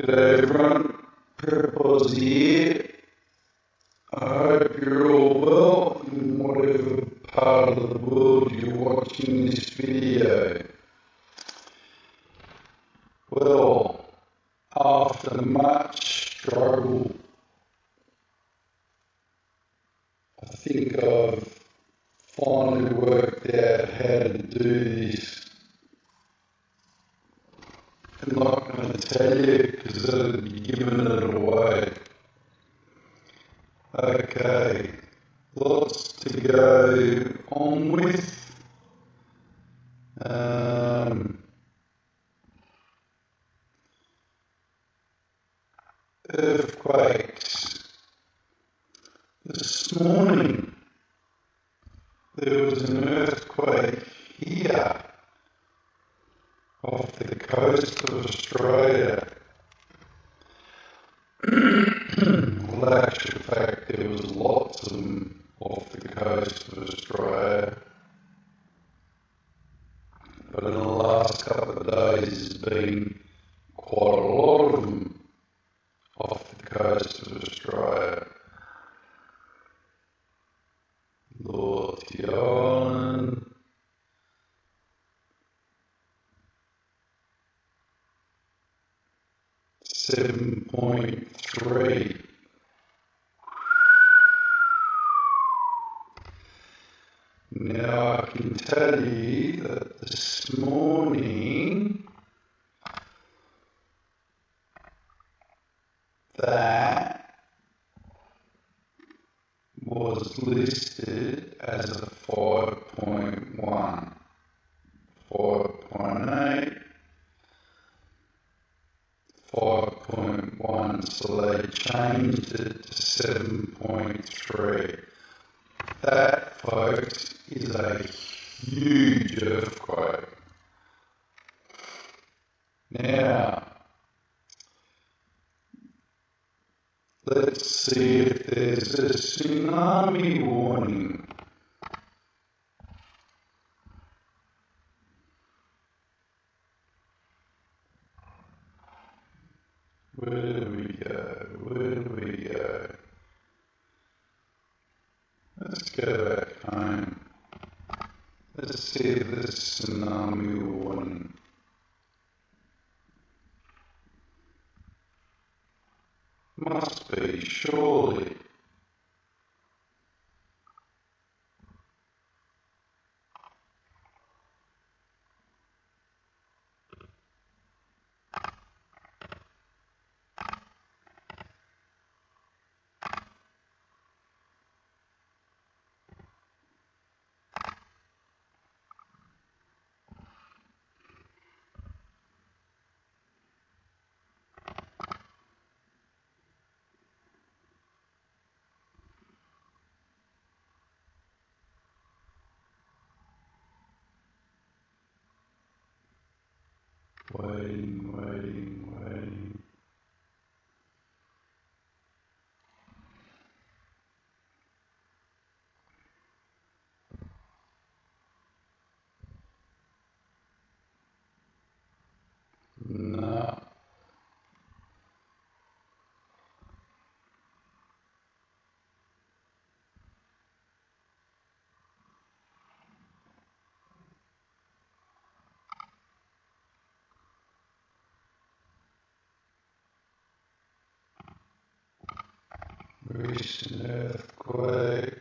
G'day everyone, Purple's here. I hope you're all well in whatever part of the world you're watching this video. Well, after much struggle, I think I've finally worked out how to do this. I'm not going to tell you because I'll be giving it away. Okay, lots to go on with. Earthquakes. This morning there was an earthquake here off the coast of Australia. Well, actual fact, there was lots of them off the coast of Australia, but in the last couple of days there's been quite a lot of them off the coast of Australia. Loyalty Island, .3. Now I can tell you that this morning that was listed as a 5.1, 5.8, 5.1, so they changed it to 7.3. That, folks, is a huge earthquake. Now, let's see if there's a tsunami warning. Where do we go? Where do we go? Let's go back home. Let's see if there's a tsunami warning. Must be, surely. Waiting. No. Recent earthquakes.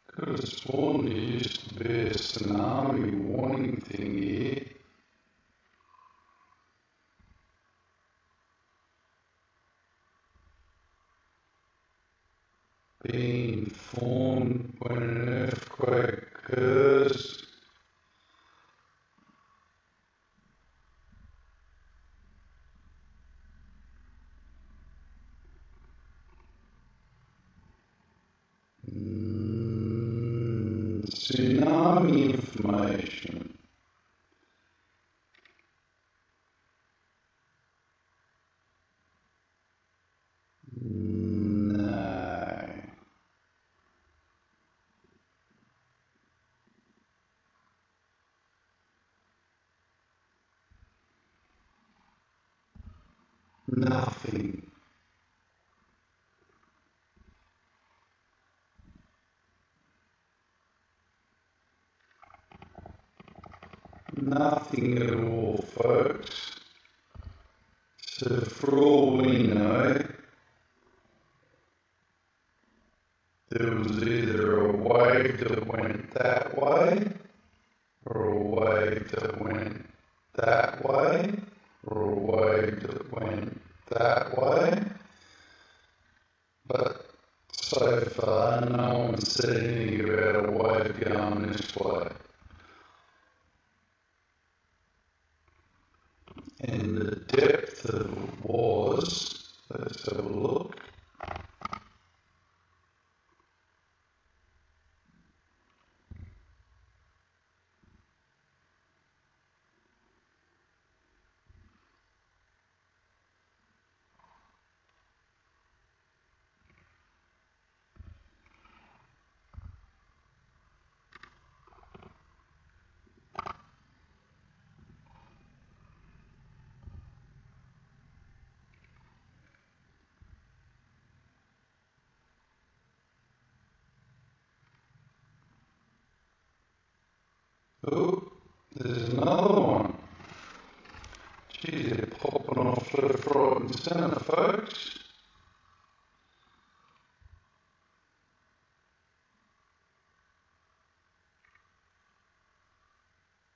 Could have sworn there used to be a tsunami warning thing here. Be informed when an earthquake occurs. Tsunami information. No. Nothing. Nothing at all, folks. So for all we know, there was either a wave that went that way, or a wave that went that way, or a wave that went that way. But so far, no one's said anything about a wave going this way. And the depth of it was, let's have a look. Oh, there's another one. Gee, they're popping off left, right and centre, folks.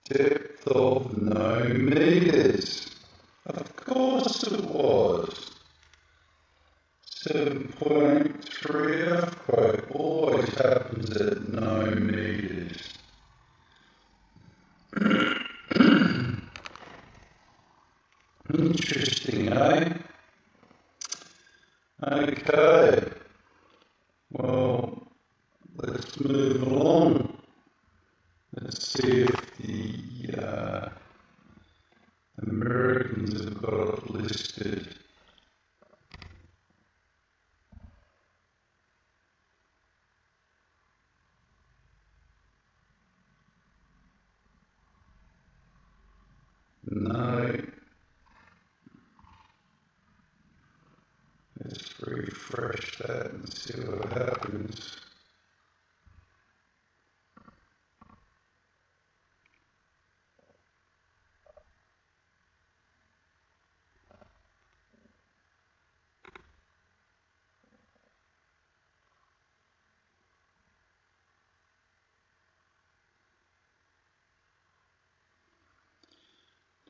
Depth of no meters. Of course it was. 7.3 earthquake always happens at no meters. Interesting, eh? Okay, well, let's move along. Let's see if the Americans have got it listed. No. Let's refresh that and see what happens.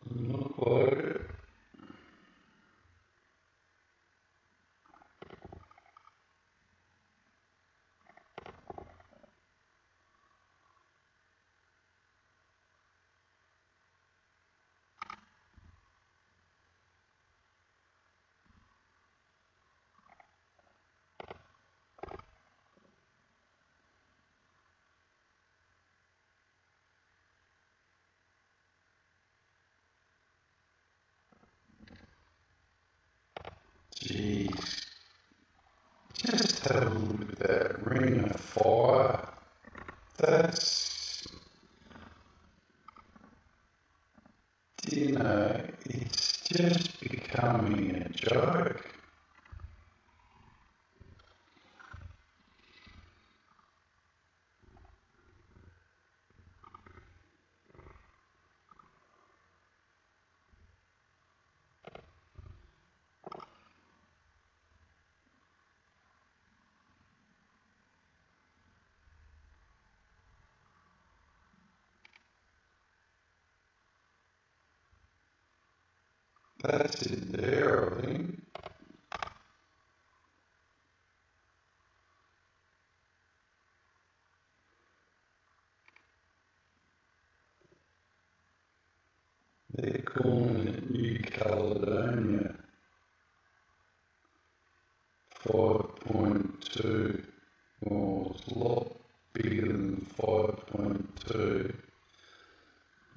Doesn't look like it. Jeez. Just have a look at that ring of fire. That's, you know, it's just becoming a joke. That's it there, I think. They're calling it New Caledonia. 5.2. Well, it's a lot bigger than 5.2,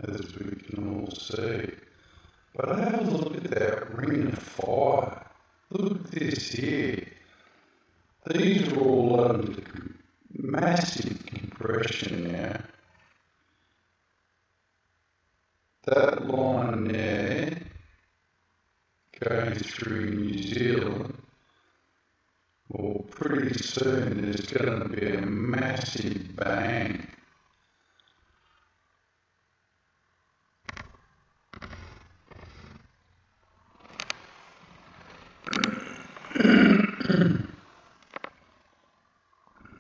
as we can all see. But have a look at that ring of fire. Look at this here. These are all under massive compression now. That line there going through New Zealand, well, pretty soon there's going to be a massive bang.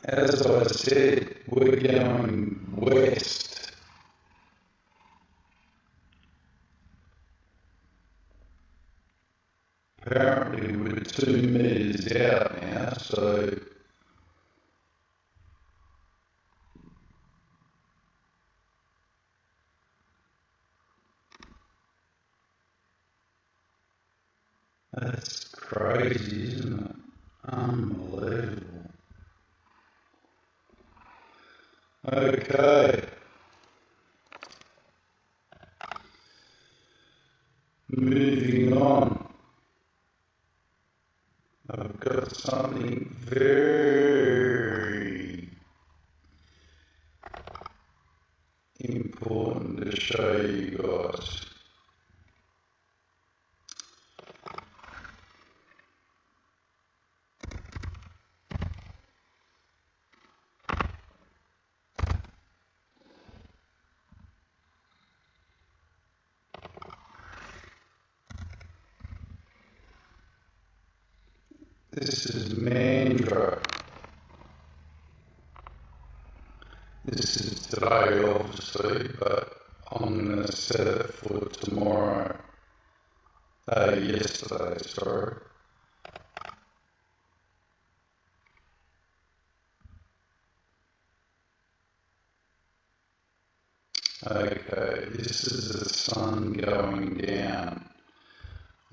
As I said, we're going west. Apparently we're 2 meters out now, so that's crazy, isn't it? Unbelievable. Okay, moving on. I've got something very important to show you guys. This is Mandra. This is today, obviously, but I'm going to set it for tomorrow. Yesterday, sorry. Okay, this is the sun going down.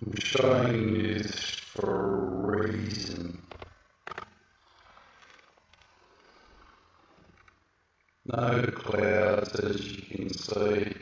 I'm showing you this for a reason. No clouds, as you can see.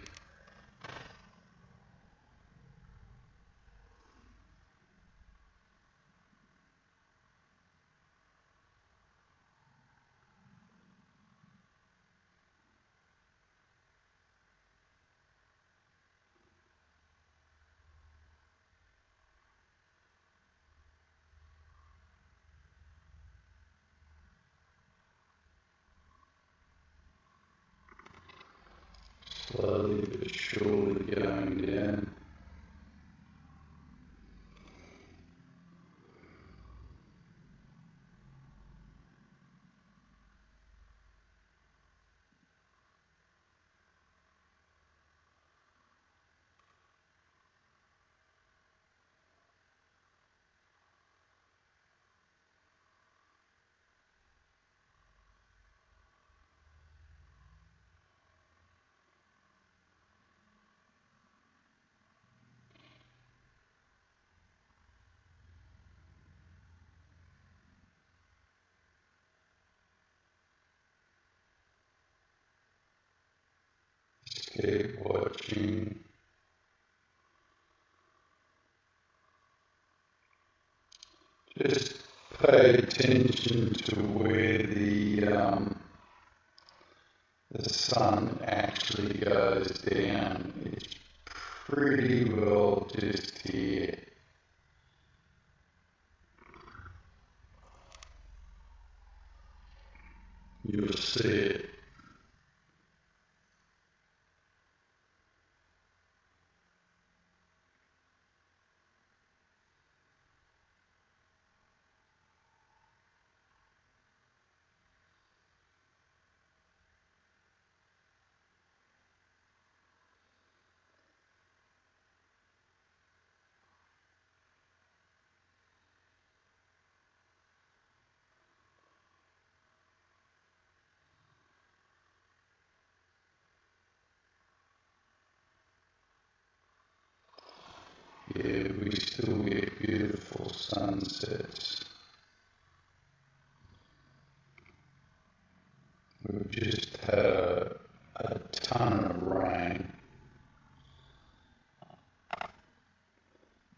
Slowly but surely going down. Just keep watching. Just pay attention to where the sun actually goes down. It's pretty well just here. You'll see it. Yeah, we still get beautiful sunsets. We've just had a ton of rain.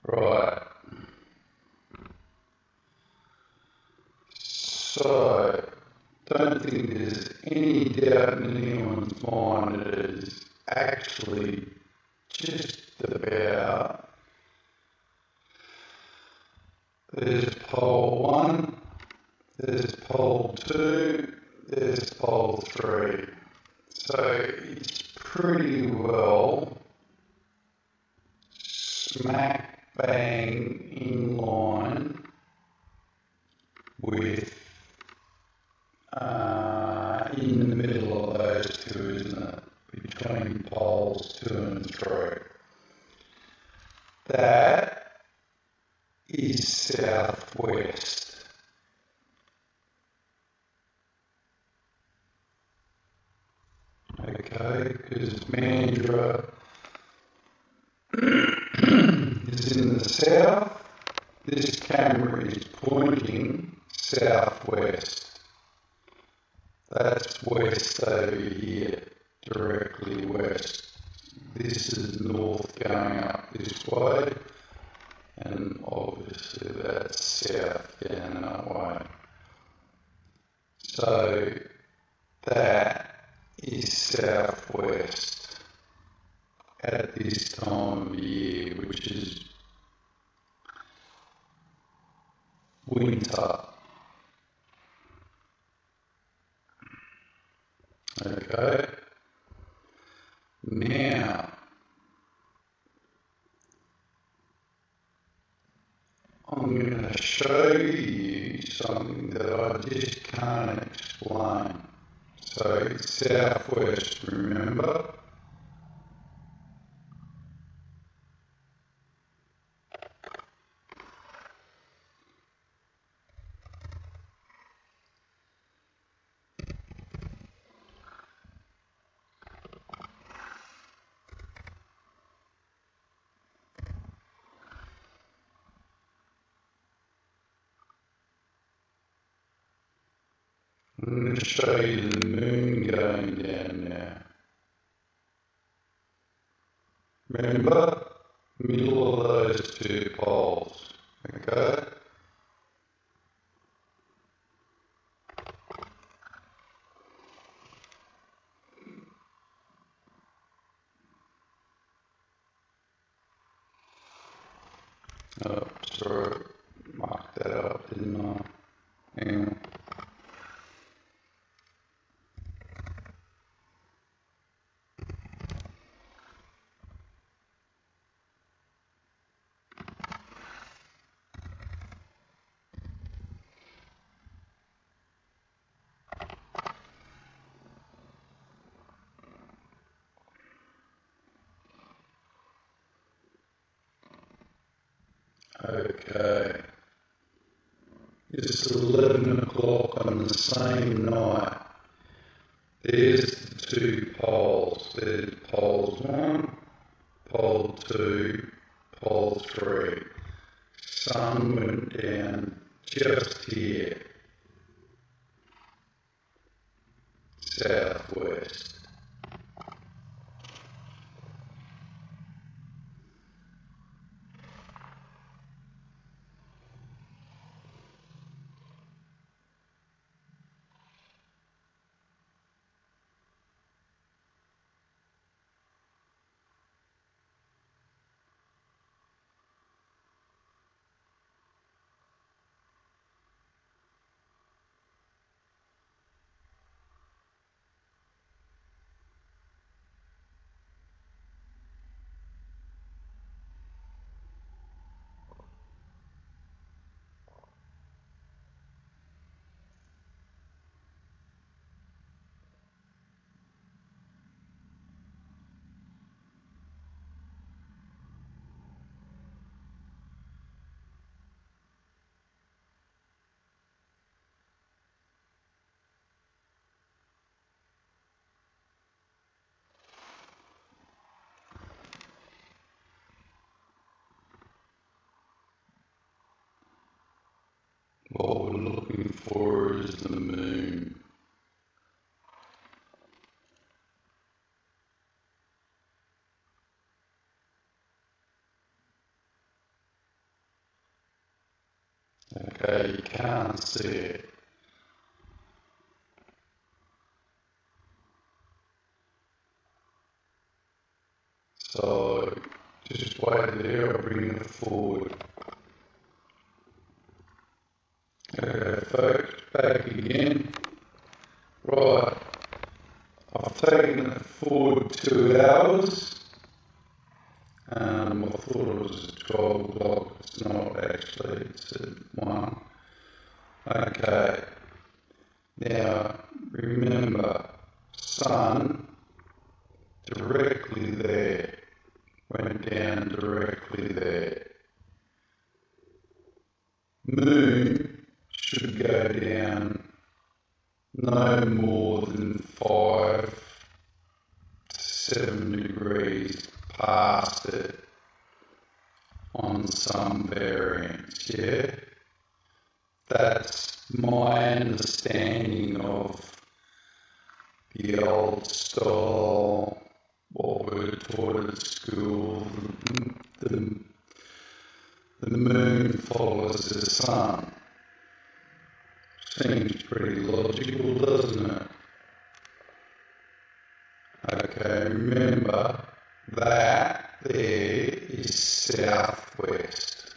Right. So, don't think there's any doubt in anyone's mind that it is actually just about There's pole 1, there's pole 2, there's pole 3. So it's pretty well smack bang in line with in the middle of those two, isn't it? Between poles 2 and 3. That is southwest. Okay, because Mandurah is in the south. This camera is pointing southwest. That's west over here, directly west. This is north going up this way, and obviously that's south down that way. So that is southwest at this time of year, which is winter. Okay, now I'm going to show you something that I just can't explain. So it's southwest, remember? I'm going to show you the moon going down now. Remember? Middle of those two poles. Okay? Oh, sorry. Marked that up, didn't I? Hang on. Okay. It's 11 o'clock on the same night. There's the two poles. There's poles 1, pole 2, pole 3. Sun went down just here, southwest. What we're looking for is the moon. Okay, you can't see it. So just wait there, I'll bring it forward. Okay, folks, back again. Right, I've taken it forward 2 hours. I thought it was at 12 o'clock. It's not actually, it's at 1. Okay, now remember, sun directly there, went down directly there. Moon should go down no more than 5 to 7 degrees past it on some variants, yeah? That's my understanding of the old style, what we were taught at school. The moon follows the sun. Seems pretty logical, doesn't it? Okay, remember that there is southwest.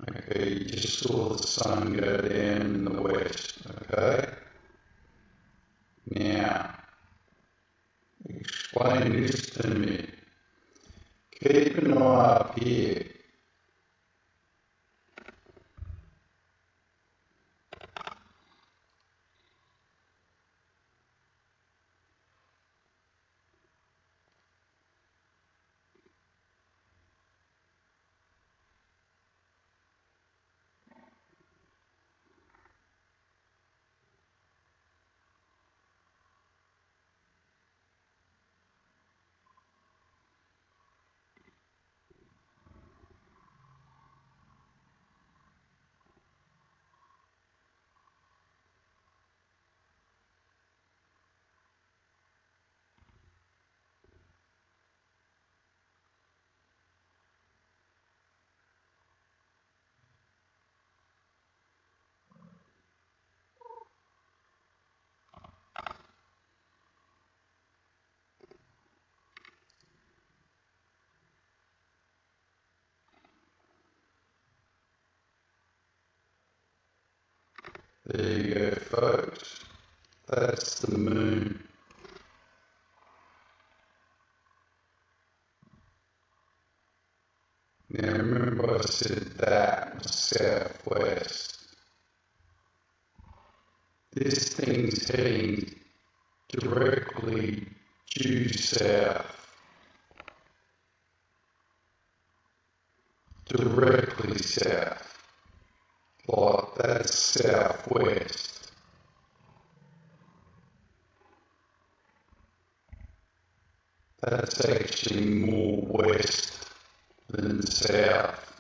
Okay, you just saw the sun go down in the west, okay? Now, explain this to me. Keep an eye up here. There you go, folks. That's the moon. Now remember I said that was southwest. This thing's heading directly due south. Directly south. Like that's southwest. That's actually more west than south.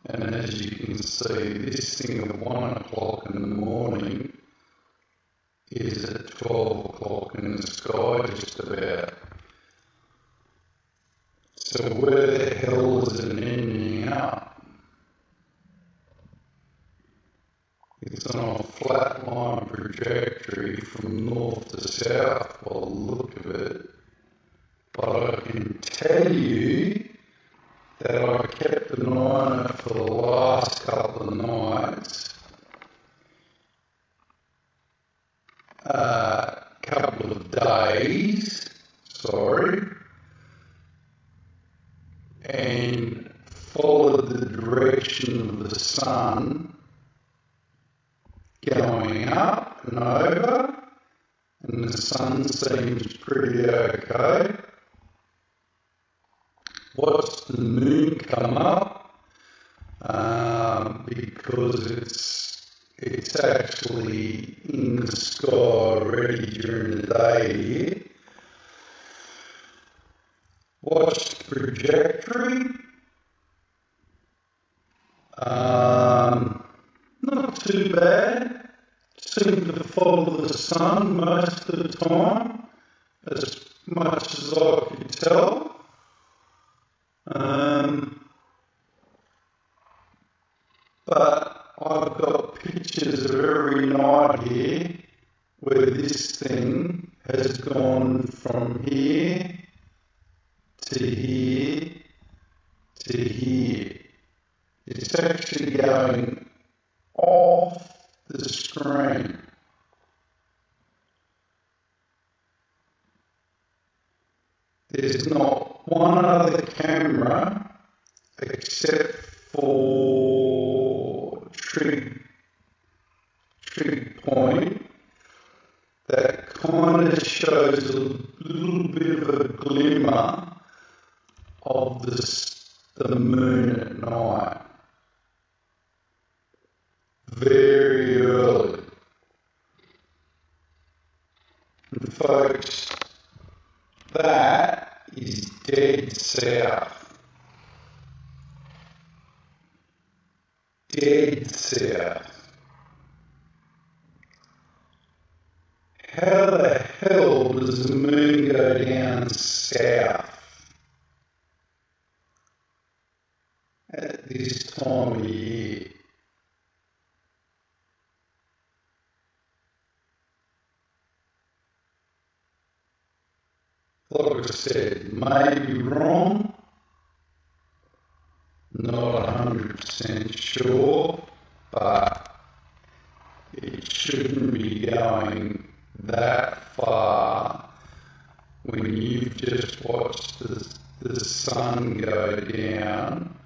And as you can see, this thing at 1 o'clock in the morning is at 12 o'clock in the sky just about. So where the hell is it ending up? It's on a flat line trajectory from north to south by the look of it. But I can tell you that I kept an eye on it for the last couple of nights, couple of days, and followed the direction of the sun going up and over, and the sun seems pretty okay. Watched the moon come up because it's actually in the sky already during the day here. Watched the trajectory. Not too bad. Seemed to follow the sun most of the time, as much as I could tell. But I've got pictures of every night here where this thing has gone from here to to here to here. It's actually going off the screen. There's not one other camera except for Trig Point that kind of shows a little bit of a glimmer of the moon at night. Very early. And folks, that is dead south. Dead south. How the hell does the moon go down south at this time of year? Like I said, maybe wrong, not 100% sure, but it shouldn't be going that far when you've just watched the sun go down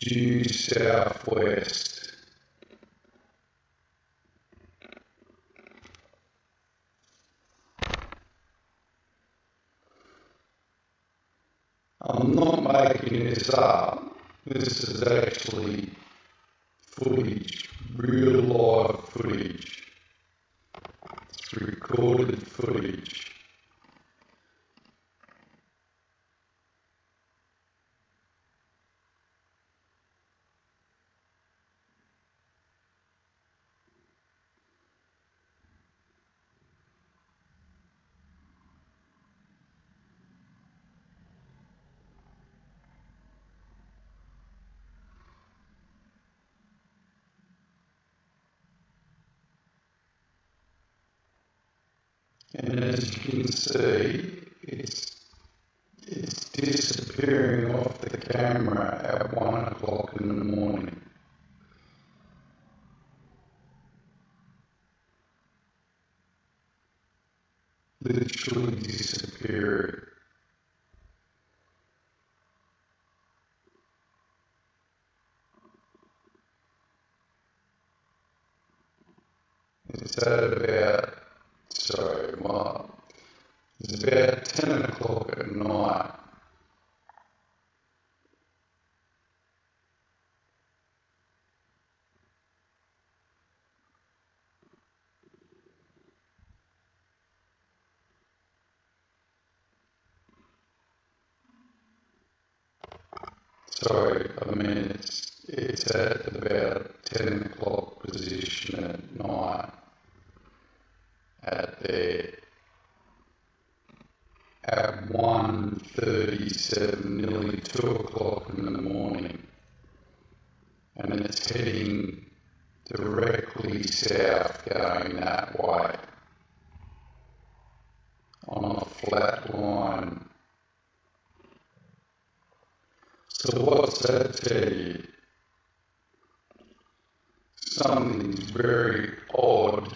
due southwest. I'm not making this up. This is actually footage, real live footage. It's recorded footage. And as you can see, it's disappearing off the camera at 1 o'clock in the morning. Literally disappearing. It's at about, it's about 10 o'clock at night. It's at about 10 o'clock position at night at 1:37, nearly 2 o'clock in the morning, and it's heading directly south going that way on a flat line. So what's that tell you? Something's very odd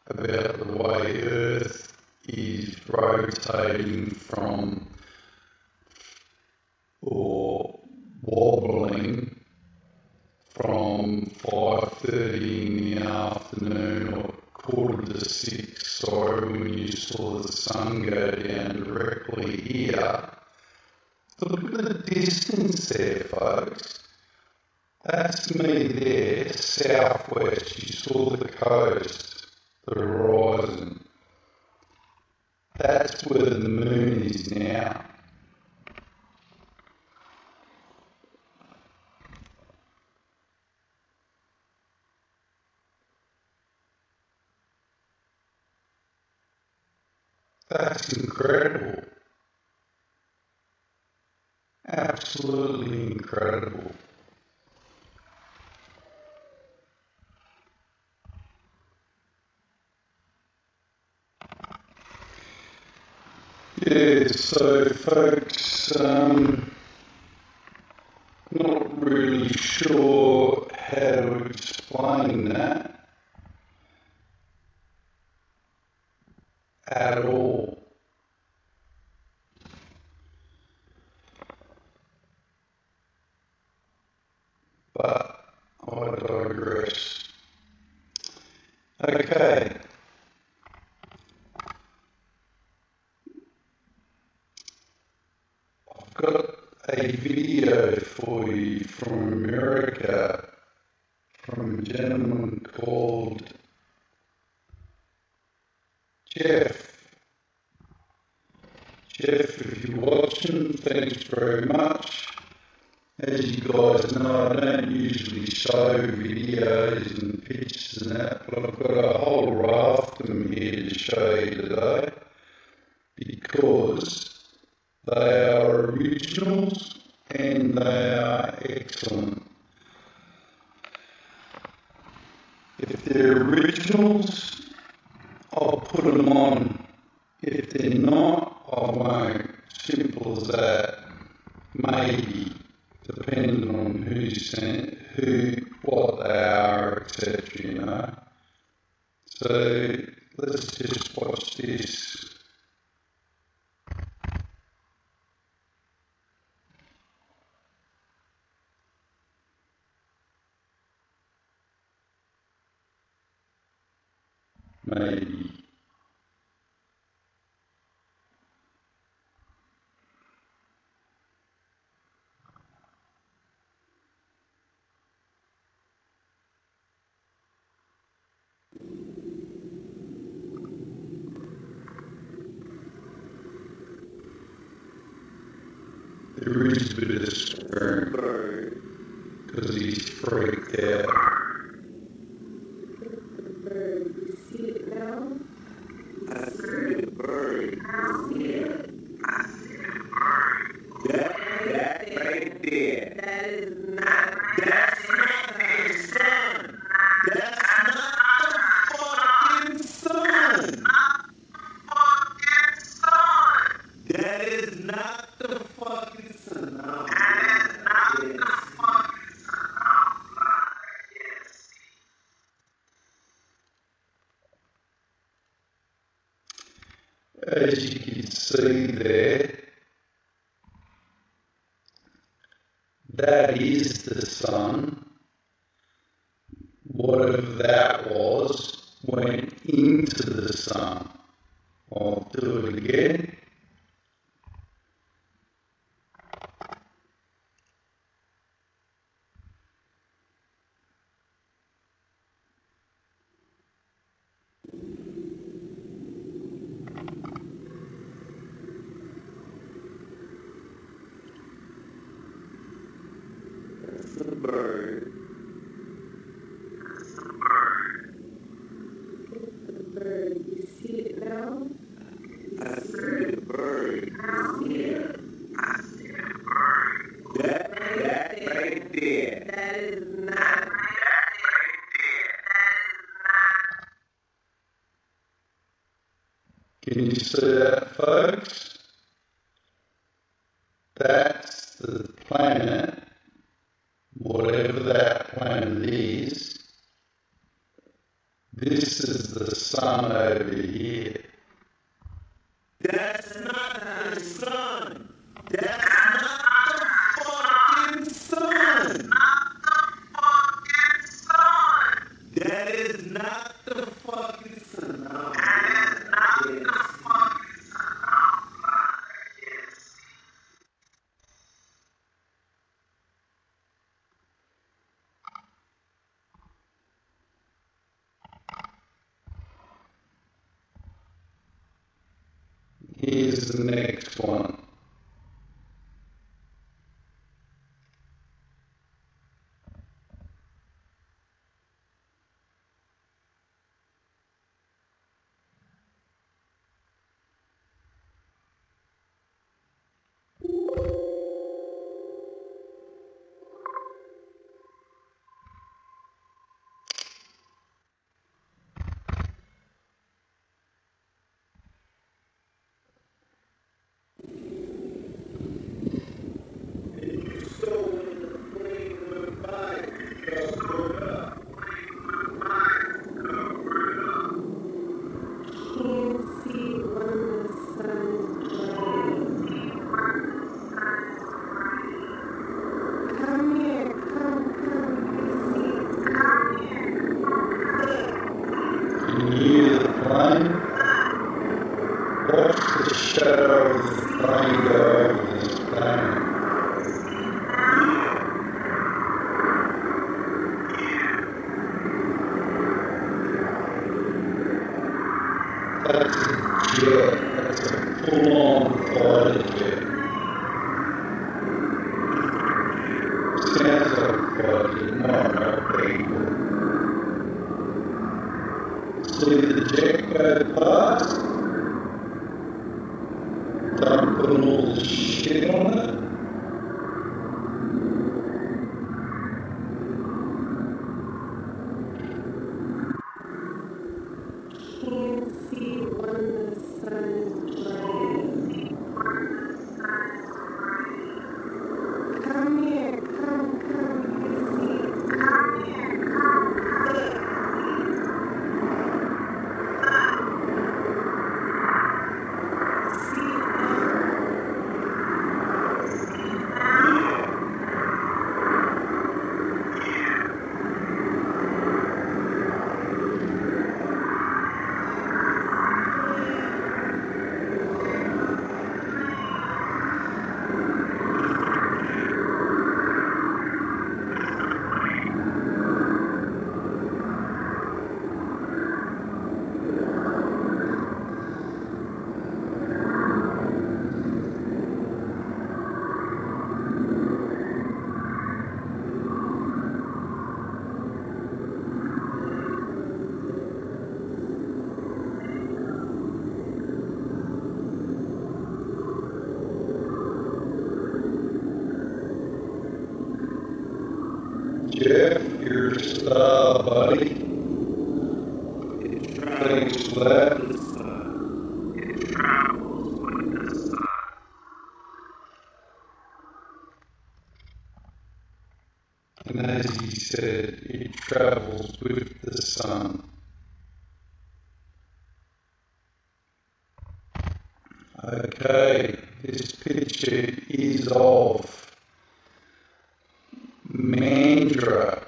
about the way Earth is rotating from or wobbling from 5:30 in the afternoon or 5:45, sorry, when you saw the sun go down directly here. Look at the distance there, folks. That's me there, southwest. You saw the coast, the horizon. That's where the moon is now. That's incredible. Absolutely incredible. Yeah, so folks, not really sure how to explain that at all. But I digress. Okay. I've got a video for you from America from a gentleman called Jeff. Jeff, if you're watching, thanks very much. As you guys know, I don't usually show videos and pictures and that, but I've got a whole raft of them here to show you today because they are originals and they are excellent. If they're originals, I'll put them on. If they're not, I won't. Simple as that. Maybe, depending on who sent, what they are, etc. You know. So let's just watch this. Maybe. There is a bit of swearing because he's freaked out. You see it now? I see the bird. You see it? I see the bird. That right there. That is not. That's not the sun. That's not the fucking sun. That is not the fucking sun. No, that is not the fucking sun. As you can see there, that is the sun. Whatever that was went into the sun. I'll do it again. That's the bird. The bird. You see it now? I see the bird. You see it? I see the bird. That right there. That is not. Can you see that, folks? That's the planet, whatever that planet is. This is the sun over here. That's not the sun. That's not the fucking sun. That is not the fucking sun. No, that is not the fucking Here's the next one. Alright, see the jet go past, dumping all the shit on it. Can't see when the sun is shining. Come here, come, you see. Come here, Jeff, you're a star, buddy. It Thanks travels for that. with the sun. It travels with the sun. And as he said, it travels with the sun. Okay, this picture is of Mandra.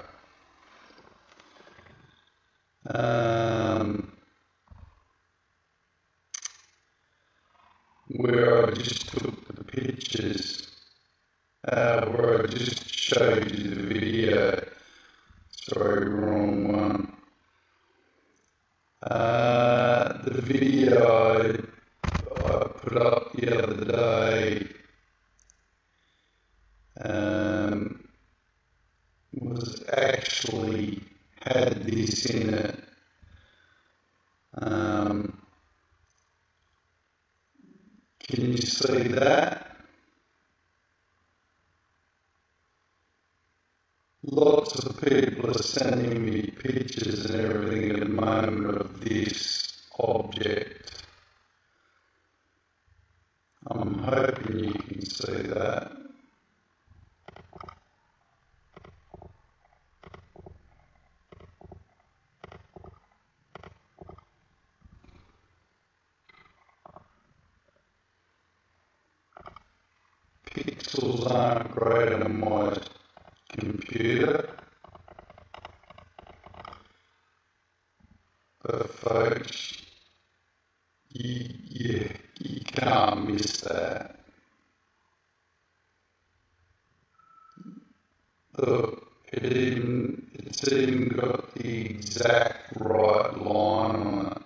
Where I just took the pictures, where I just showed you the video. Sorry, wrong one. The video I put up the other day was actually had this in it. Can you see that? Lots of people are sending me pictures and everything at the moment of this object. I'm hoping you can see that. Pixels aren't great on my computer, but folks, you can't miss that. Look, it's even got the exact right line on it.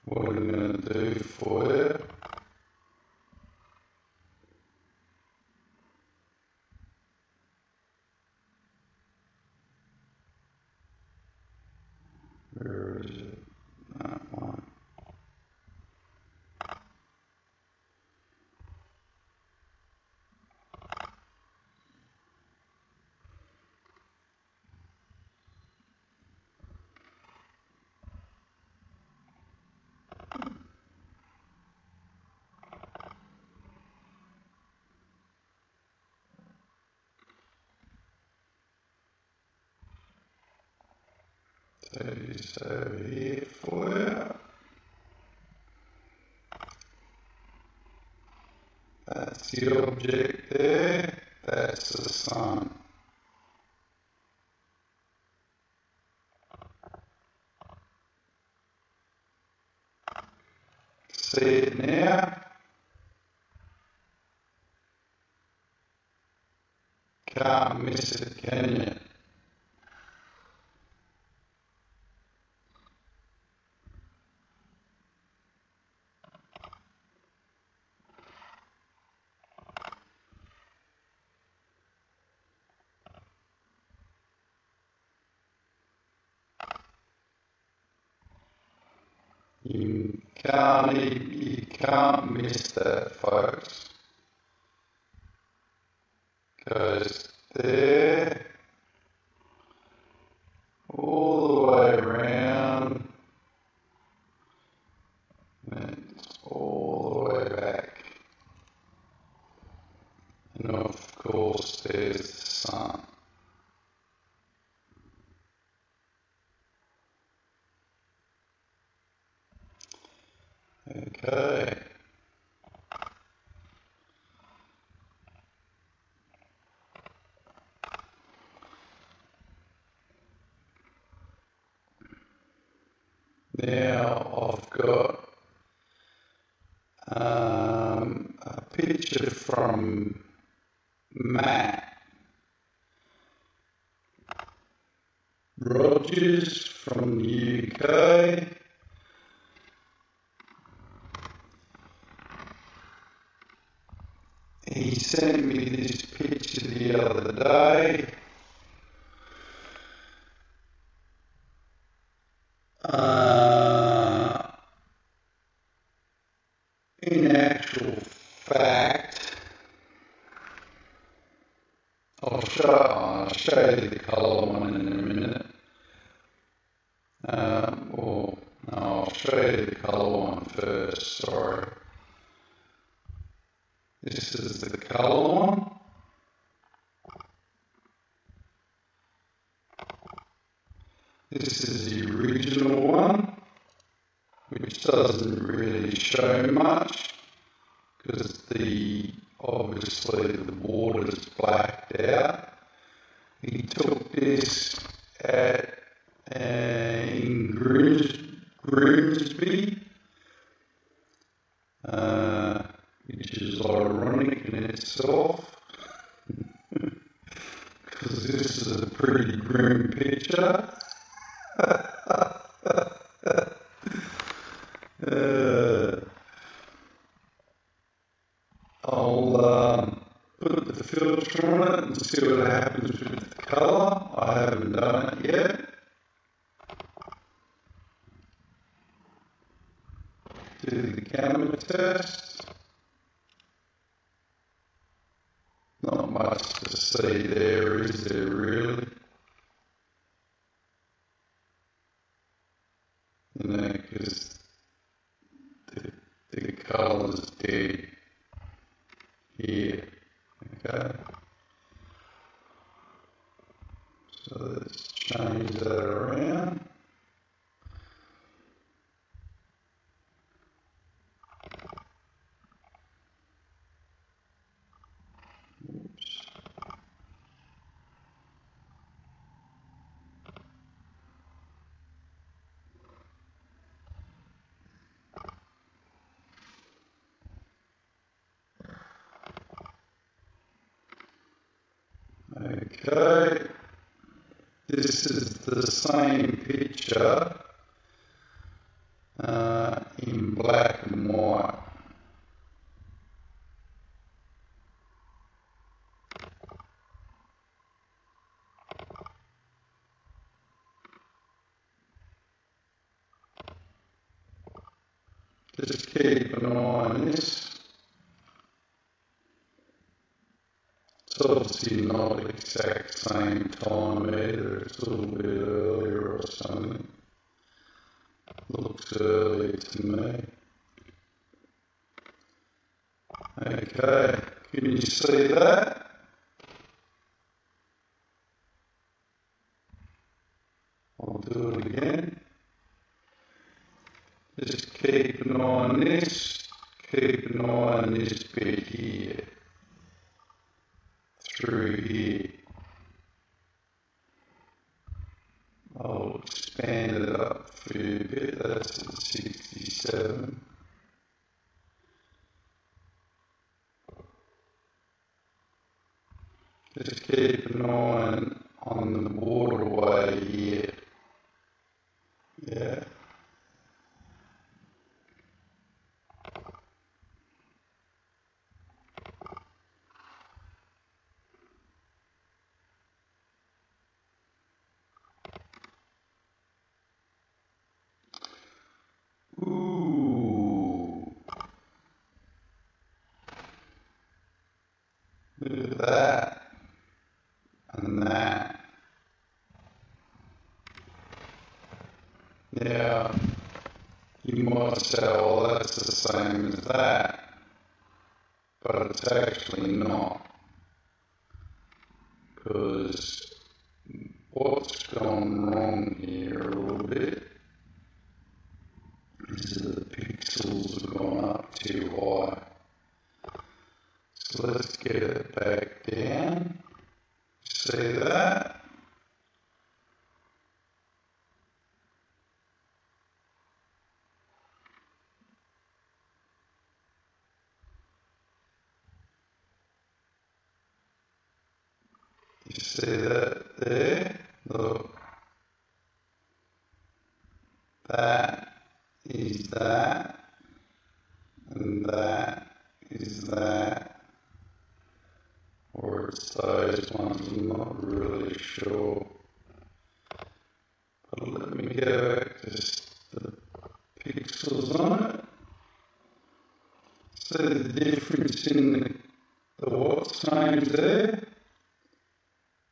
What I'm going to do for you, where is it? That one. So this over here for you. See the object there? That's the sun. See it now? Can't miss it, can you? You can't miss that, folks. Goes there, all the way around, and it's all the way back. And of course, there's the sun. Okay. Now I've got a picture from Matt Rogers from the UK. He sent me this picture the other day. In actual fact, I'll show you the colour one in a minute. Or no, I'll show you the colour one first, sorry. This is the colour one. This is the original one, which doesn't really show much because obviously the border's blacked out. He took this in Grimsby, which is ironic in itself because this is a pretty grim picture. I'll put the filter on it and see what happens with the colour. I haven't done it yet. Do the camera test. Not much to see there, is there really? You know, because the colour's dead here. Okay. So let's change that around. Oops. Okay. This is the same picture in black and white. Just keep an eye on this. It's obviously not the exact same time either, it's a little bit earlier or something. Looks early to me. Okay, can you see that? I'll do it again. Just keep an eye on this, keep an eye on this bit here. through here. I'll expand it up for you a bit. That's at 67. Just keep an eye on the waterway here. Yeah. Ooh. Look at that. And that. Yeah. You might say, well, that's the same as that. But it's actually not. Because what's gone wrong here a little bit is that the pixels have gone up too high. So let's get it back down. See that? You see that there? Look. That is that. And that is that. Or it's those ones, I'm not really sure. But let me go back to the pixels on it. See the difference in the what signs there?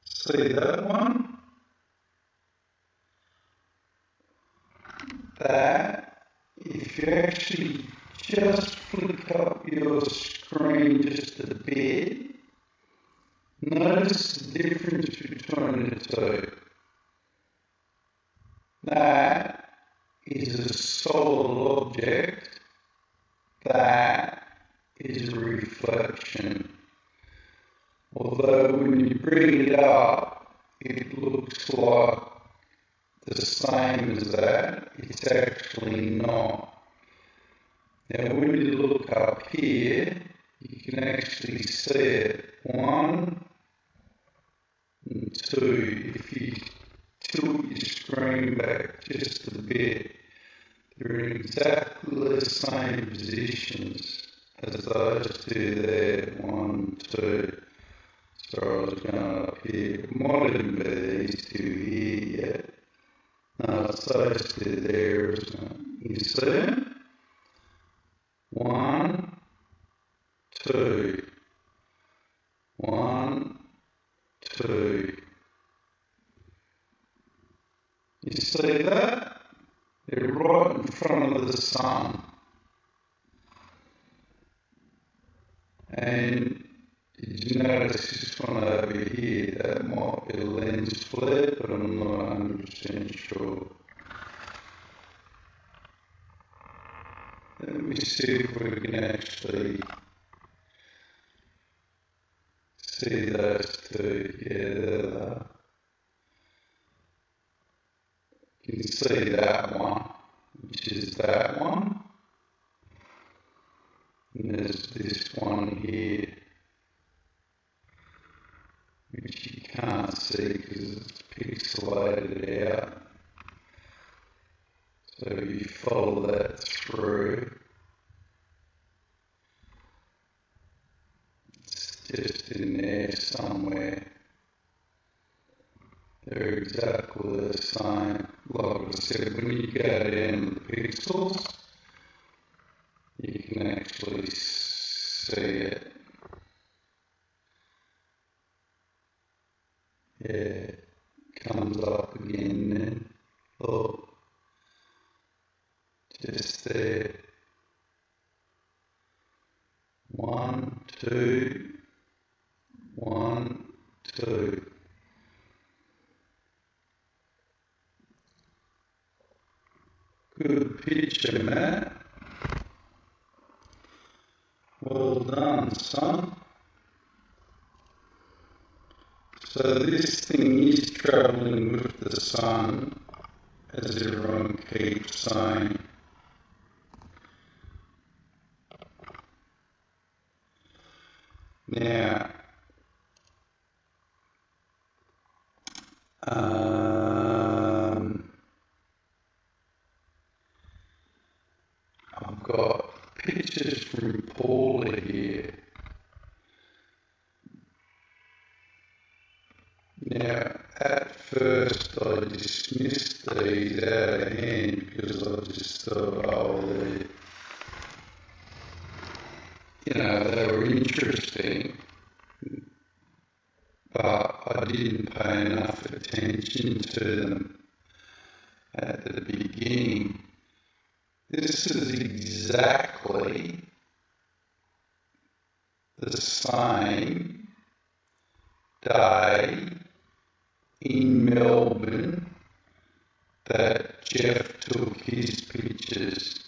See that one? That, if you actually just flick up your screen just a bit, notice the difference between the two. That is a solid object. That is a reflection. Although when you bring it up, it looks like the same as that. It's actually not. Now when you look up here, you can actually see it. 1 and 2. If you tilt your screen back just a bit, they're in exactly the same positions as those two there. 1, 2. So I was going up here. It might even be these two here yet. No, it's those two there, isn't it? You see them? 1, 2. 1, 2. You see that? They're right in front of the sun. And did you notice this one over here? That might be a lens flare, but I'm not 100% sure. Let me see if we can actually see those two. Yeah, there they are. You can see that one, which is that one. And there's this one here, which you can't see because it's pixelated out. So you follow that through. It's just in there somewhere. They're exactly the same. Like I said, when you go down the pixels, you can actually see it. Yeah, it comes up again then. Look, just there. 1, 2, 1, 2. Good picture, Matt. Well done, son. So this thing is travelling with the sun, as everyone keeps saying. Now, I've got pictures from Paula here. Now, at first I dismissed these out of hand because I just thought, oh, they were interesting, but I didn't pay enough attention to them at the beginning. This is exactly the same day in Melbourne that Jeff took his pictures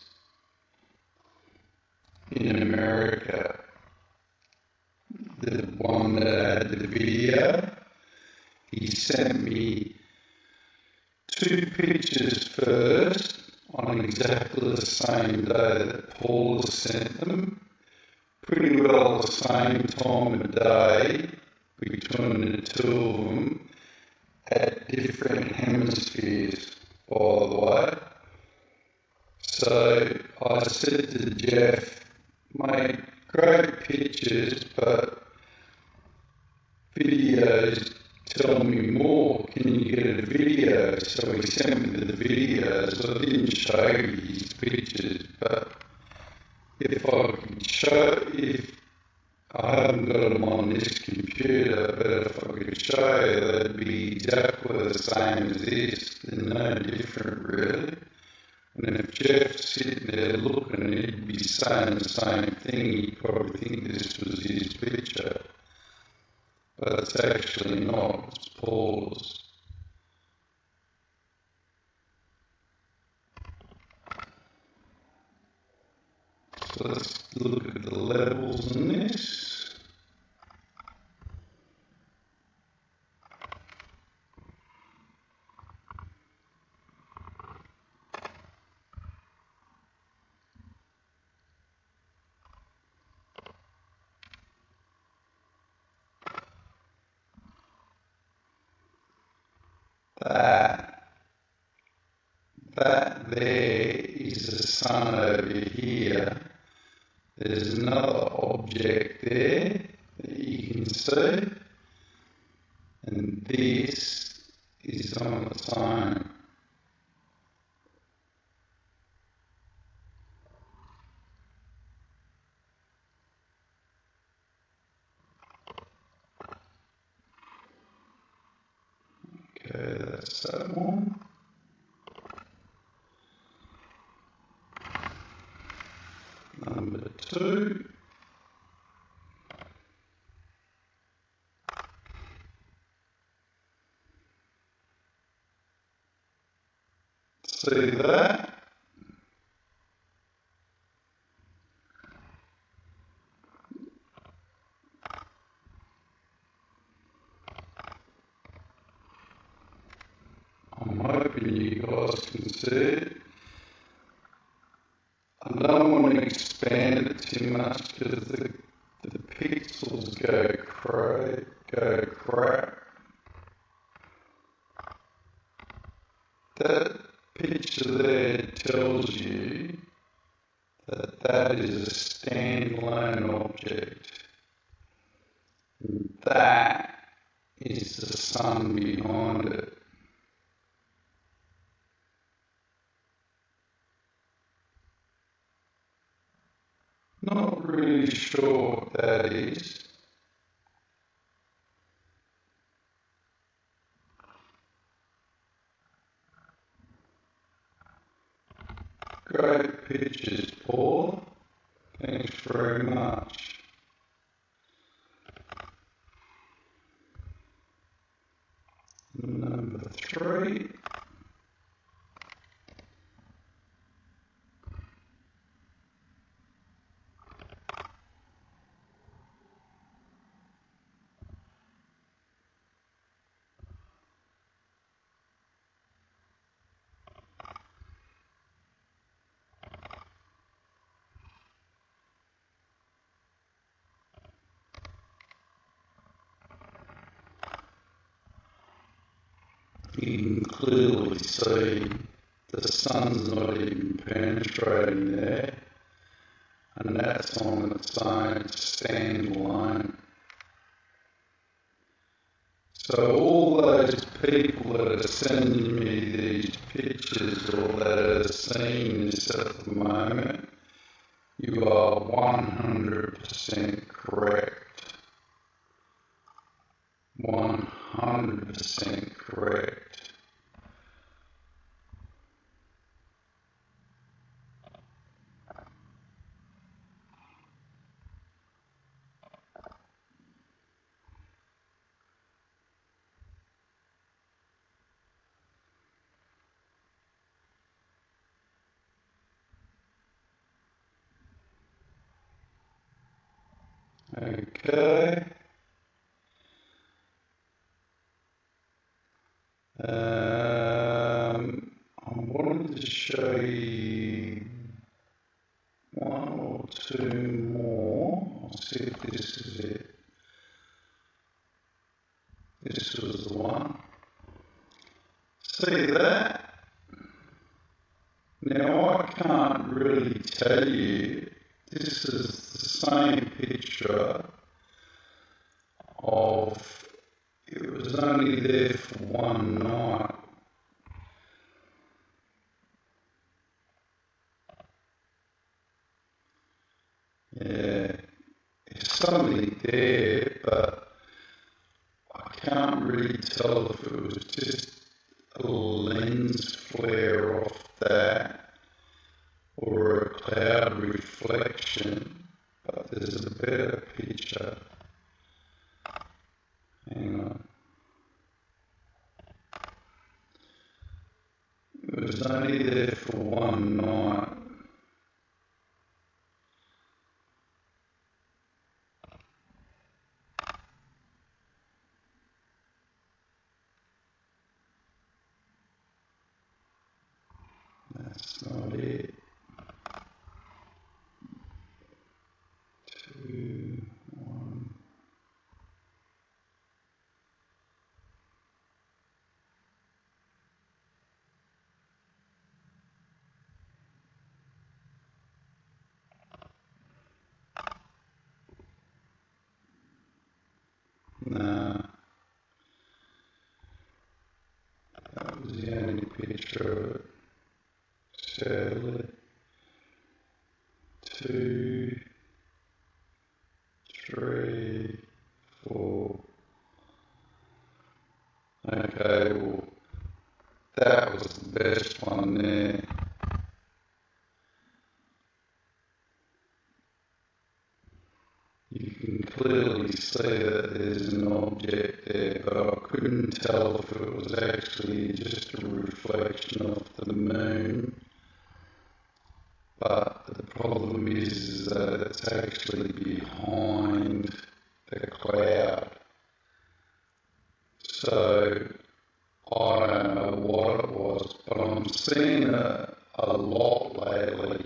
in America. The one that had the video, he sent me 2 pictures first on exactly the same day that Paula sent them, pretty well the same time of day between the 2 of them at different hemispheres, by the way. So I said to Jeff, mate, great pictures, but videos tell me more. Can you get a video? So he sent me the videos. I didn't show you his pictures, but if I haven't got them on this computer, but if I could show you, they'd be exactly the same as this. They're no different, really. And if Jeff's sitting there looking, he'd be saying the same thing. He'd probably think this was his picture. But it's actually not, it's Paul's. So let's look at the levels in this. That there is the sun over here. There's another object there that you can see, and this is on its own. Okay, that's that one. Number 2. See that? I'm hoping you guys can see it. I don't want to expand it too much because the pixels go crap. That picture there tells you that that is a standalone object. And that is the sun behind it. Not really sure what that is. Great pictures, Paul. Thanks very much. Number 3. you can clearly see the sun's not even penetrating there, and that's on its own standalone. So all those people that are sending me these pictures or that are seeing this at the moment, you are 100% correct. 100% correct. Okay. I wanted to show you one or two more. I'll see if this is it. This was the one. See that? Now I can't really tell you. This is the same picture of, it was only there for one night. Yeah, there's something there, but I can't really tell if it was just a lens flare off that or a cloud reflection, but there's a better picture. Hang on. It was only there for one night. That's not it. 2, 1. Nah, that was the only picture of it. Sadly. 2, 3, 4. Okay, well, that was the best one there. You can clearly see that there's an object there, but I couldn't tell if it was actually just a reflection of the moon. But the problem is that it's actually behind the cloud. So I don't know what it was, but I'm seeing it a lot lately.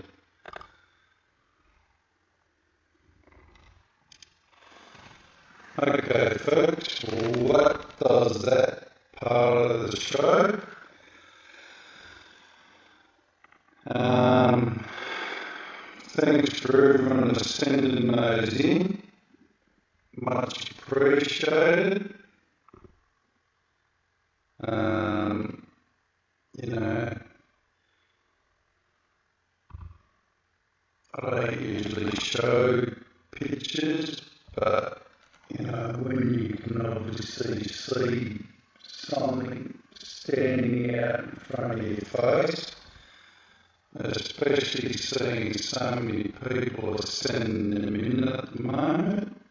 Okay, folks, well, that does that part of the show. Thanks for everyone that's sending those in. Much appreciated. You know, I don't usually show pictures, but you know, when you can obviously see something standing out in front of your face, especially seeing so many people are sending them in at the moment,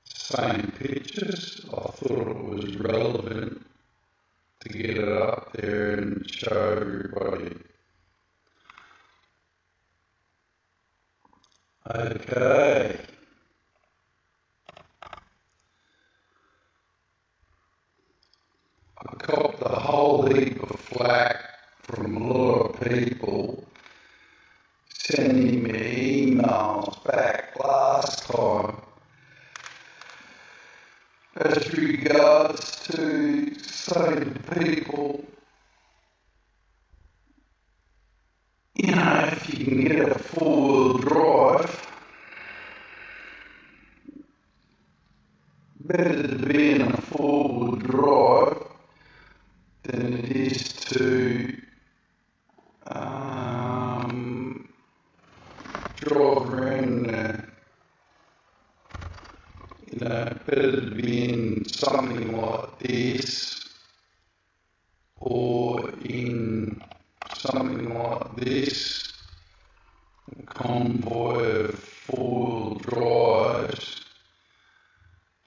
same pictures, I thought it was relevant to get it up there and show everybody. Okay. I copped a whole heap of flack from a lot of people sending me emails back last time as regards to say to people, you know, if you can get a four-wheel drive, better to be in a four-wheel drive than it is to drive around, better to be in something like this or in something like this, a convoy of four-wheel drives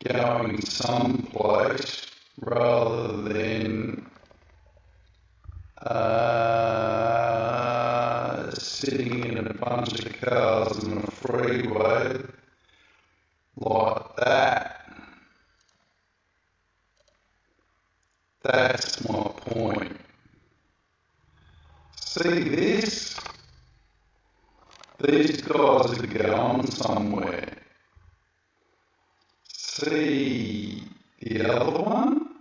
going someplace rather than sitting in a bunch of cars on a freeway like that. That's my point. See this? These guys are going somewhere. See the other one?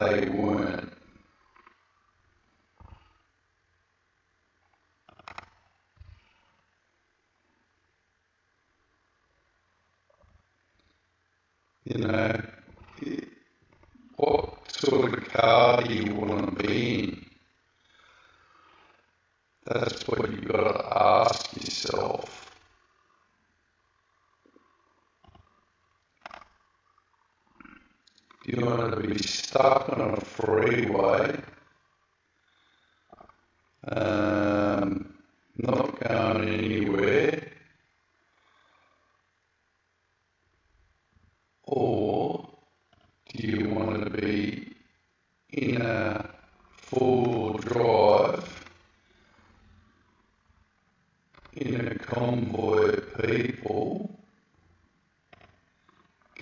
They weren't. You know, what sort of car do you want to be in? That's what you've got to ask yourself. Do you want to be stuck on a freeway, not going anywhere, or do you want to be in a four-wheel drive in a convoy of people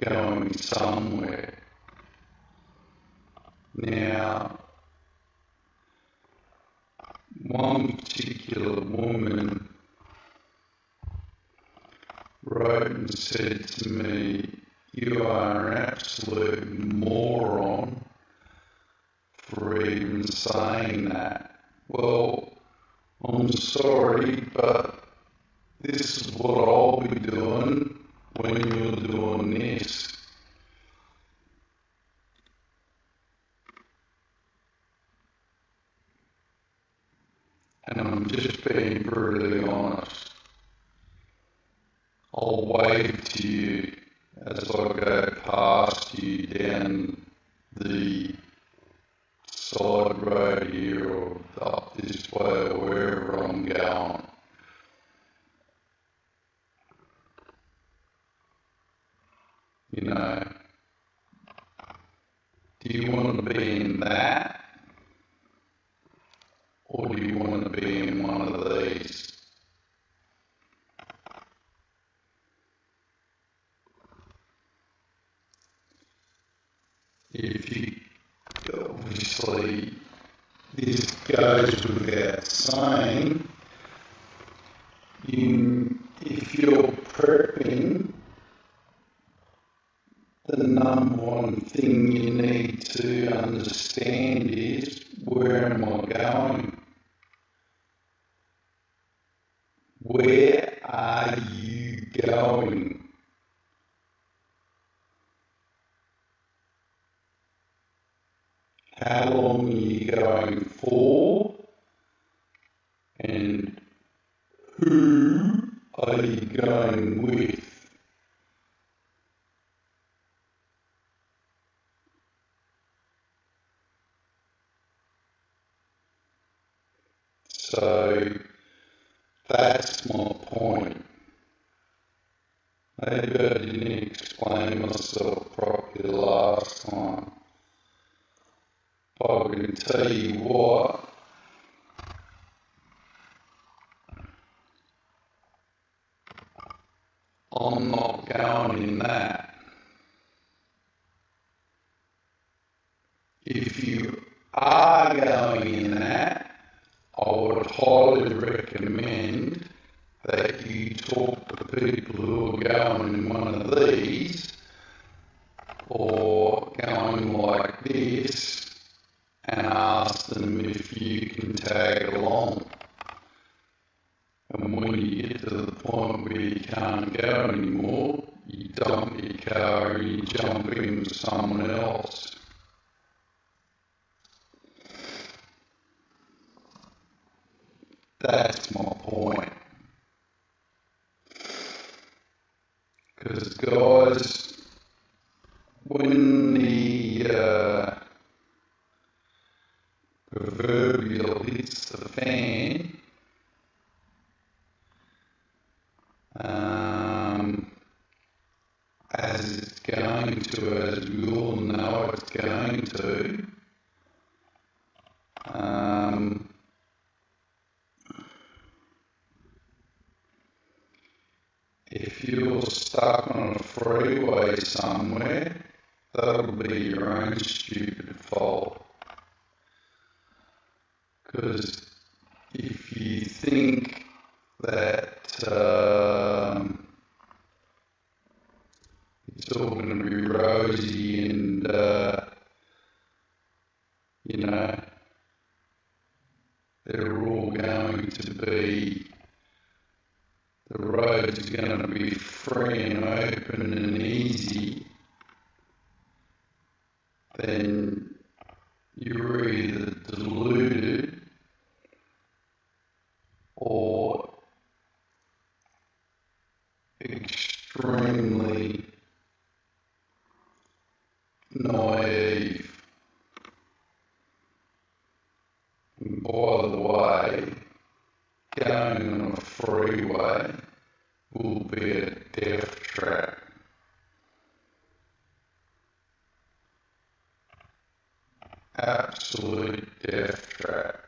going somewhere? Now, one particular woman wrote and said to me, "You are an absolute moron for even saying that." Well, I'm sorry, but this is what I'll be doing when you're doing this. And I'm just being brutally honest. I'll wave to you as I go past you down the side road here or up this way or wherever I'm going. You know, do you want to be in that? Or do you want to be in one of these? If you, obviously, this goes without saying, if you're prepping, the number one thing you need to understand is, where am I going? Where are you going? How long are you going for? And who are you going with? So that's my point. Maybe I didn't explain myself properly last time. But I can tell you what, I'm not going in that. If you are going in that, I would highly recommend that you talk to people who are going in one of these or going like this and ask them if you can tag along. And when you get to the point where you can't go anymore, you dump your car and you jump in with someone else. That's my point. Because guys, when the proverbial hits the fan, as it's going to, as we all know it's going to, if you're stuck on a freeway somewhere, that'll be your own stupid fault. Because if you think that it's all going to be rosy and, you know, they're all going to be, the road's going to be free and open and easy, then you're either deluded or extremely naive. And by the way, going on a freeway will be a death trap. Absolute death trap.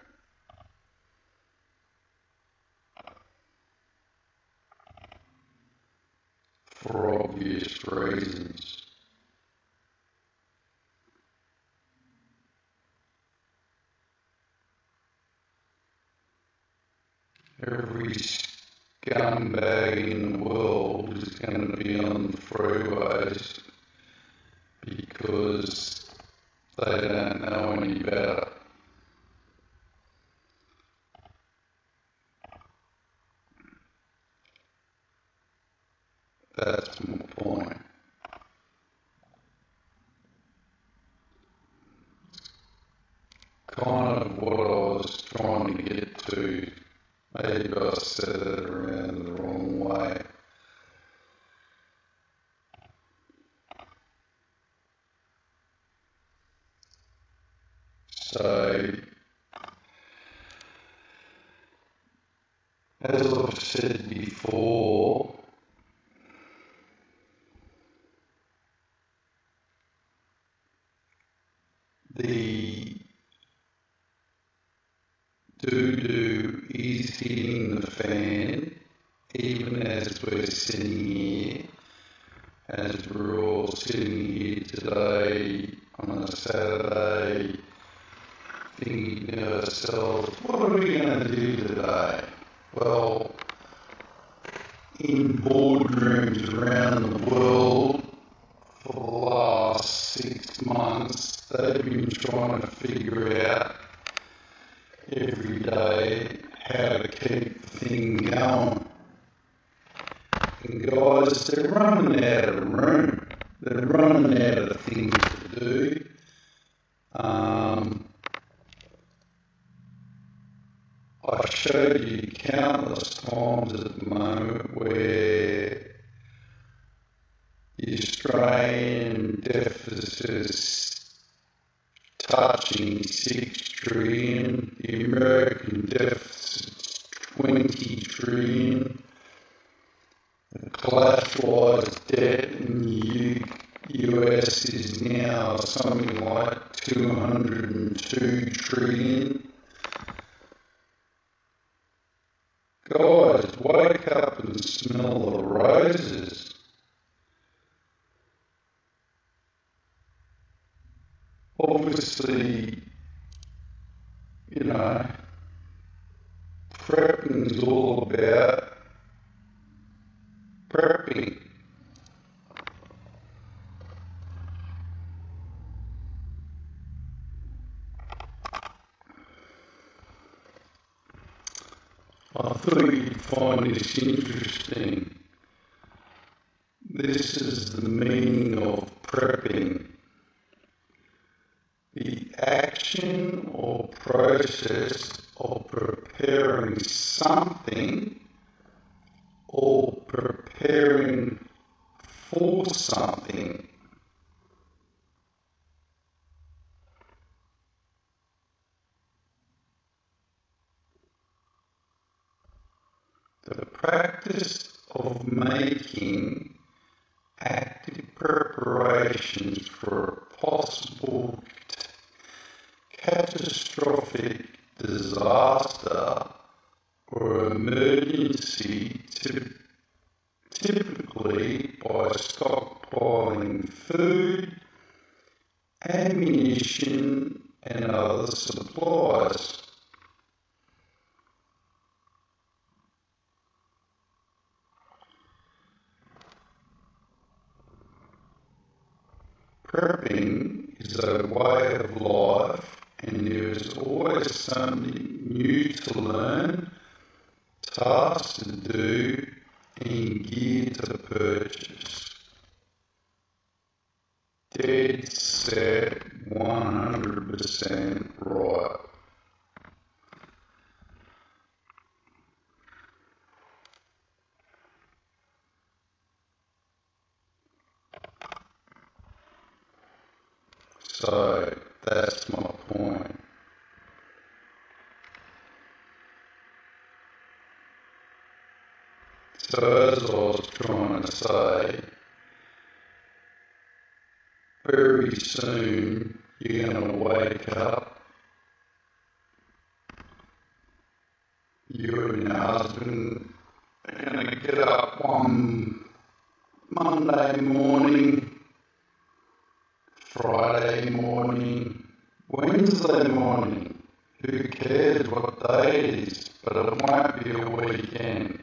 For obvious reasons. Every scumbag in the world is going to be on the freeways because they don't know any better. That's my point. Kind of what I was trying to get to. Maybe I said it around the wrong way. So, as I've said before, the doo-doo is hitting the fan, even as we're sitting here, as we're all sitting here today on a Saturday, thinking to ourselves, what are we going to do today? Well, in boardrooms around the world for the last 6 months, they've been trying to figure out every day how to keep the thing going. And guys, they're running out of room. They're running out of things to do. I've showed you countless times at the moment where the Australian deficit is touching 6 trillion, the American deficit's 20 trillion, the collateralised debt in the US is now something like 202 trillion. Guys, wake up and smell the roses. Obviously, you know, prepping is all about prepping. I thought you'd find this interesting. This is the meaning of prepping. The action or process of preparing something or preparing for something. The practice of making active preparations for a possible catastrophic disaster or emergency, typically by stockpiling food, ammunition, and other supplies. Prepping is a way of life, and there is always something new to learn, tasks to do, and gear to purchase. Dead set 100% right. So that's my point. So as I was trying to say, very soon you're going to wake up, you and your husband are going to get up one Monday morning, Friday morning, Wednesday morning. Who cares what day it is, but it won't be a weekend.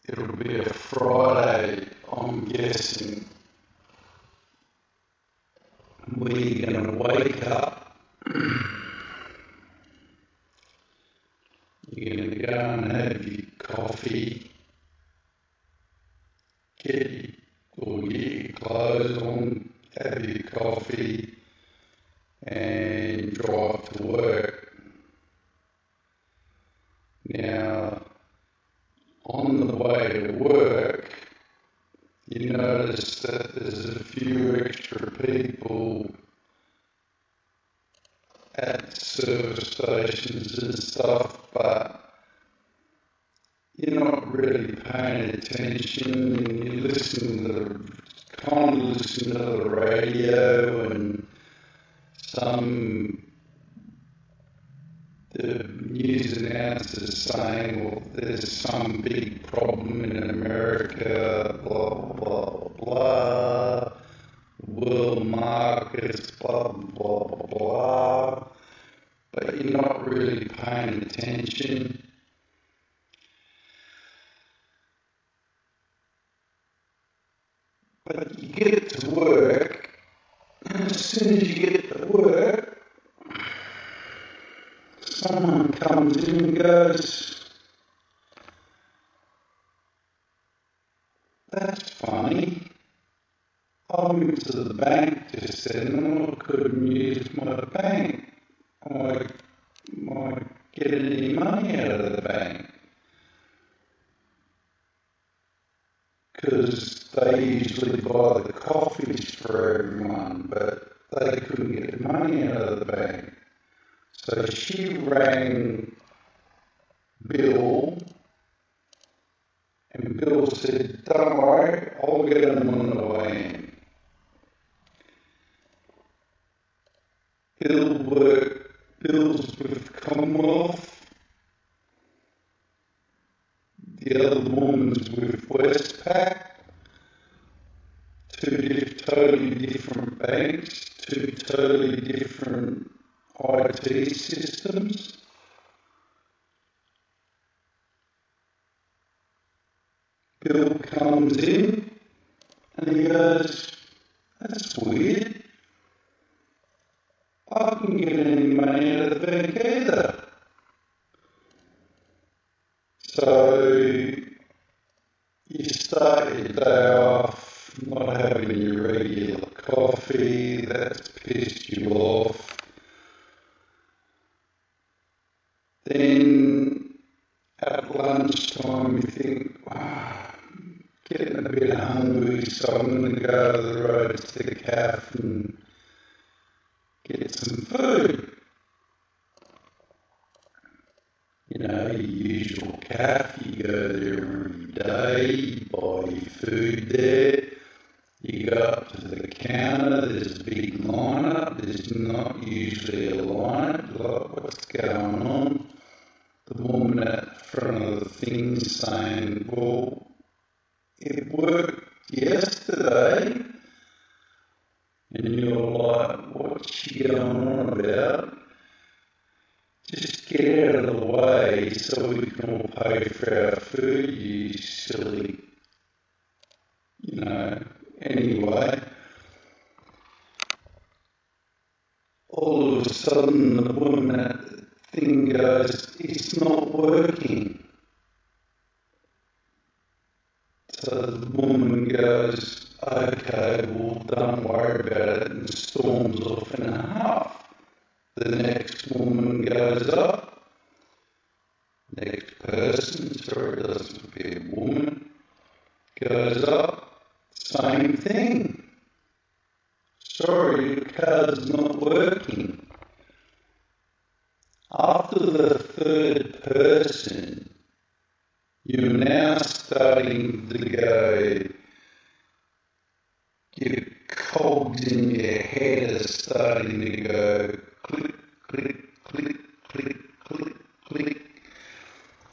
It'll be a Friday, I'm guessing. We're going to wake up. You're going to go and have your coffee, get your clothes on, have your coffee, and drive to work. Now, on the way to work, you notice that there's a few extra people at service stations and stuff, but you're not really paying attention, and you kind of listen to the radio, and the news announcers saying, well, there's some big problem in America, blah, blah, blah, world markets, blah, blah, blah, blah, but you're not really paying attention. But you get to work, and as soon as you get to work, someone comes in and goes, that's funny, I went to the bank just then and I couldn't use my bank. I might get any money out of the bank. Because they usually buy the coffees for everyone, but they couldn't get money out of the bank. So she rang Bill, and Bill said, don't worry, I'll get them on the way in. Bill's with Commonwealth, the other woman's with Westpac, totally different banks, two totally different IT systems. Bill comes in and he goes, that's weird. I couldn't get any money out of the bank either. So you start your day off not having your regular coffee, that's pissed you off. Then at lunchtime you think, getting a bit hungry, so I'm going to go to the road to the cafe and get some food. You know, your usual cafe, you go there every day, you buy your food there, you go up to the counter, there's a big line-up, there's not usually a line-up, like, what's going on? The woman at the front of the thing saying, well, it worked yesterday, and you're like, what's she going on about? Just get out of the way so we can all pay for our food, you silly, Anyway, all of a sudden the woman at the thing goes, it's not working. So the woman goes, okay, well, don't worry about it, and storms off in a huff. The next woman goes up, next person, sorry, it doesn't be a woman, goes up, same thing. Sorry, your card's not working. After the third person, you're now starting to go, your cogs in your head are starting to go click, click, click, click, click, click,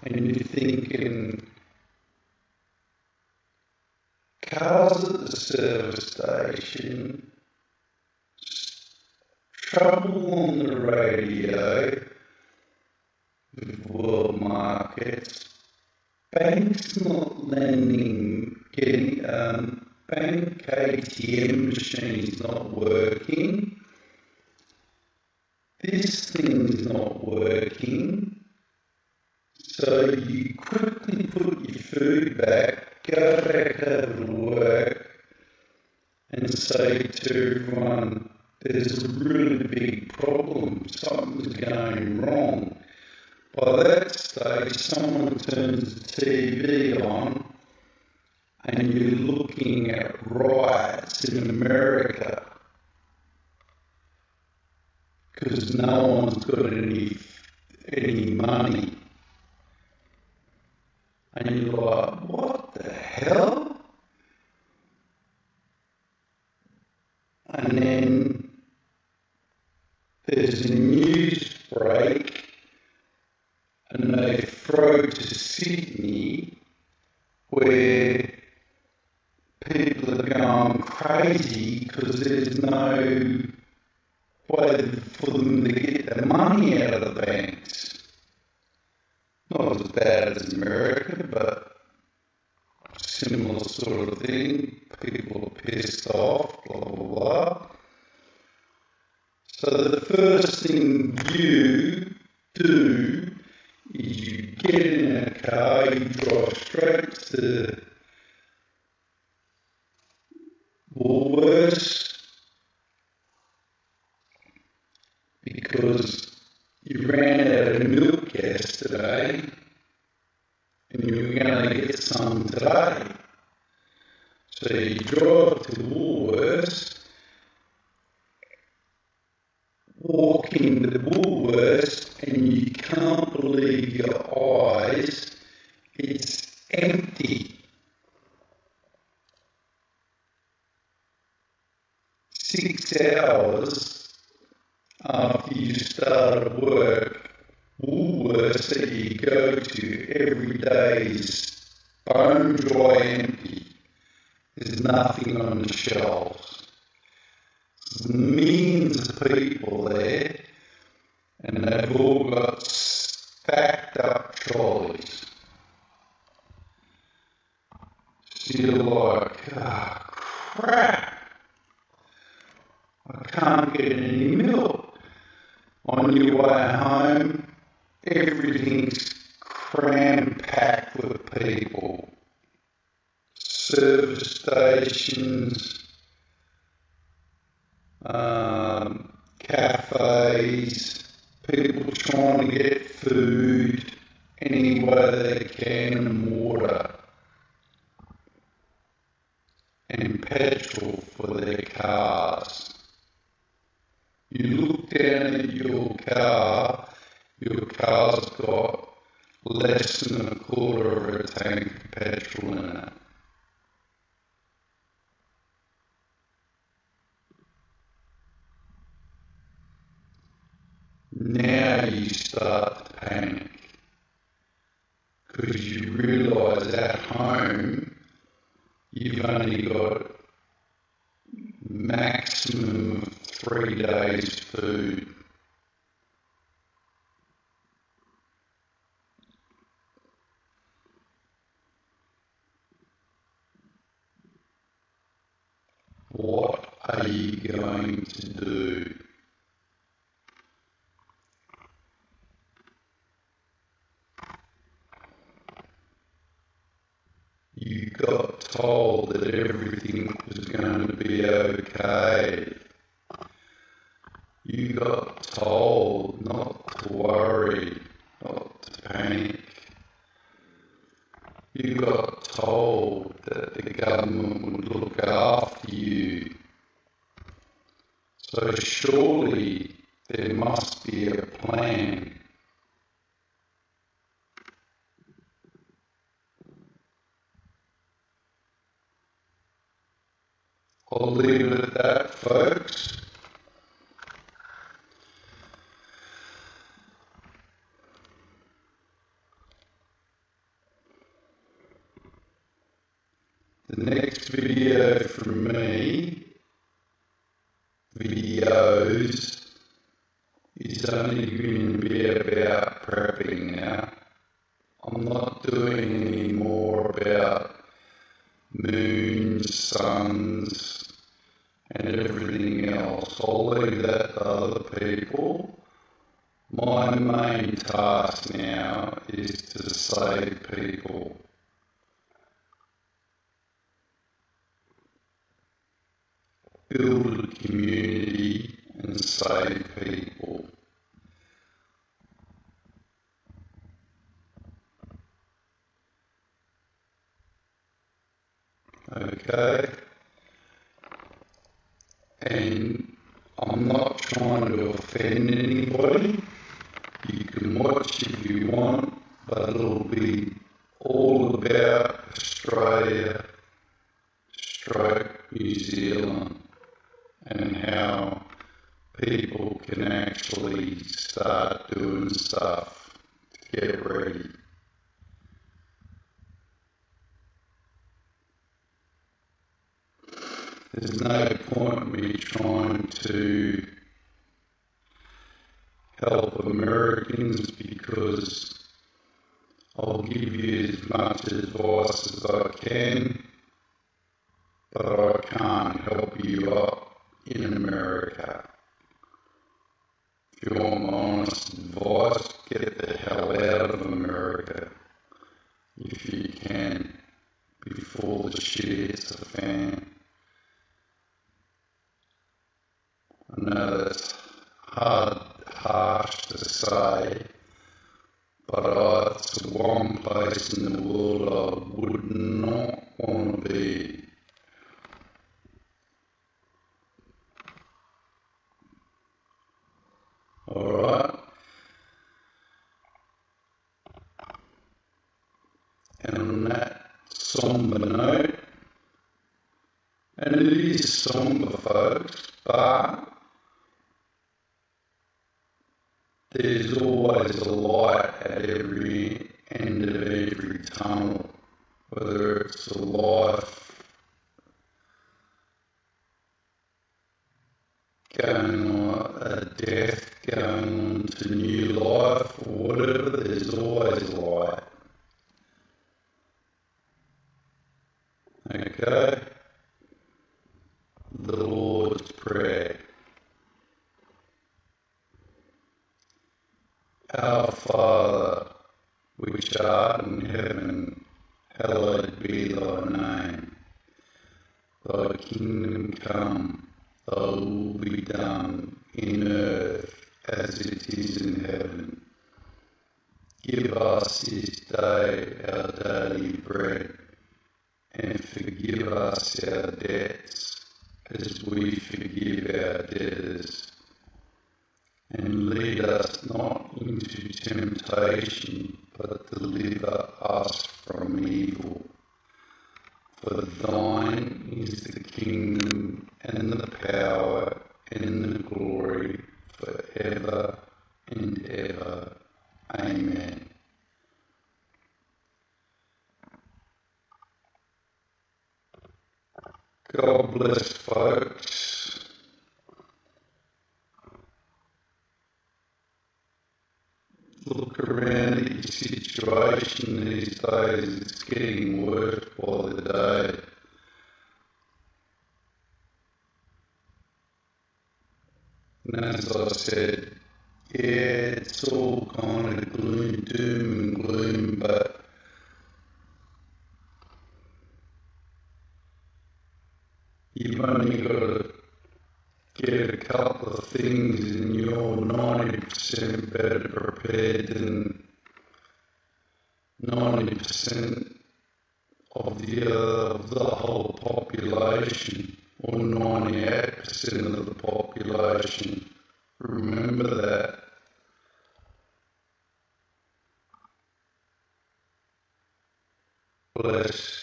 and you're thinking, cars at the service station, trouble on the radio with world markets, banks not lending, bank ATM machines not working, this thing's not working, so you quickly put your food back, go back over to work and say to everyone, there's a really big problem, something's going wrong. By that stage, someone turns the TV on and you're looking at riots in America because no one's got any money. And you're like, what the hell? And then there's a news break and they throw to Sydney where people are going crazy because there's no way for them to get their money out of the banks. Not as bad as America, but similar sort of thing. People are pissed off, blah, blah, blah. So the first thing you do is you get in a car, you drive straight to Woolworths because you ran out of milk yesterday and you were going to get some today. So you drive to Woolworths, walk into Woolworths and you can't believe your eyes, it's empty. 6 hours after you start work, Woolworths that you go to every day is bone dry empty. There's nothing on the shelves. There's millions of people there and they've all got stacked up trolleys. So you're like, crap, I can't get any milk. on your way home, everything's cram-packed with people. Service stations, cafes, people trying to get food any way they can and water and petrol for their cars. You look down at your car's got less than a quarter of a tank of petrol in it. Now you start to panic because you realise at home you've only got maximum of 3 days food. What are you going to do? You got told that everything was going to be okay. You got told not to worry, not to panic. You got told that the government would look after you. So surely there must be a plan. I'll leave it at that, folks. The next video from me, videos, is only going to be about prepping now. I'm not doing any more about moons, suns, and everything else. I'll leave that to other people. My main task now is to save people. Build a community and save people. Okay? And I'm not trying to offend anybody. You can watch if you want, but it'll be all about Australia, New Zealand, and how people can actually start doing stuff to get ready. There's no point me trying to help Americans because I'll give you as much advice as I can, but I can't help you up in America. If you want my honest advice, get the hell out of America if you can before the shit hits the fan. I know that's harsh to say, but it's the one place in the world I would not want to be. Alright? And on that somber note, and it is somber, folks, but there's always a light at every end of every tunnel, whether it's a life going on, a death going on to new life, or whatever, there's always light. Okay? The Lord's Prayer. Our Father, which art in heaven, hallowed be thy name. Thy kingdom come, thy will be done in earth as it is in heaven. Give us this day our daily bread, and forgive us our debts as we forgive our debtors. And lead us not into temptation, but deliver us from evil. For thine is the kingdom and the power and the glory forever and ever. Amen. God bless, folks. Look around at your situation these days. It's getting worse by the day. And as I said, yeah, it's all kind of doom and gloom, but you've only got to get a couple of things and you're 90% better prepared than 90% of the whole population, or 98% of the population. Remember that. Bless.